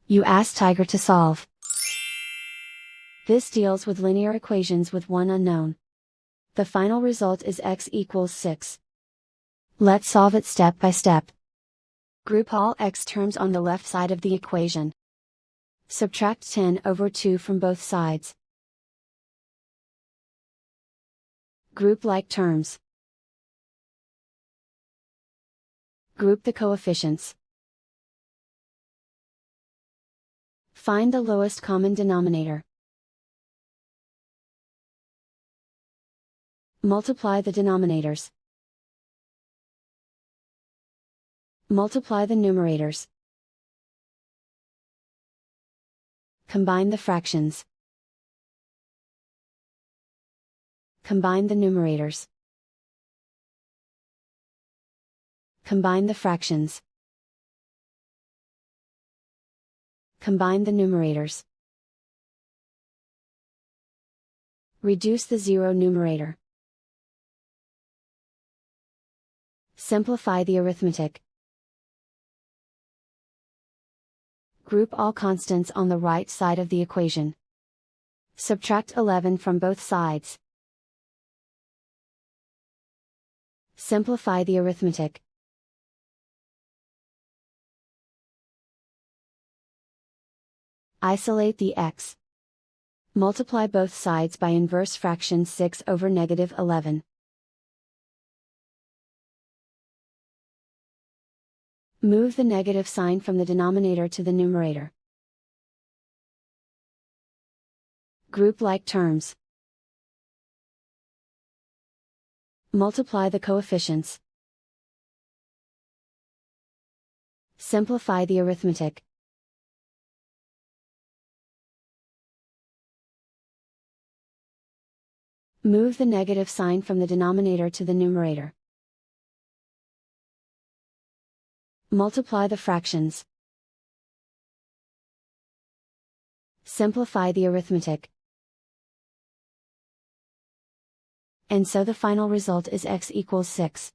You ask Tiger to solve. This deals with linear equations with one unknown. The final result is x equals 6. Let's solve it step by step. Group all x terms on the left side of the equation. Subtract 10 over 2 from both sides. Group like terms. Group the coefficients. Find the lowest common denominator. Multiply the denominators. Multiply the numerators. Combine the fractions. Combine the numerators. Combine the fractions. Combine the numerators. Reduce the zero numerator. Simplify the arithmetic. Group all constants on the right side of the equation. Subtract 11 from both sides. Simplify the arithmetic. Isolate the x. Multiply both sides by inverse fraction 6 over negative 11. Move the negative sign from the denominator to the numerator. Group like terms. Multiply the coefficients. Simplify the arithmetic. Move the negative sign from the denominator to the numerator. Multiply the fractions. Simplify the arithmetic. And so the final result is x equals 6.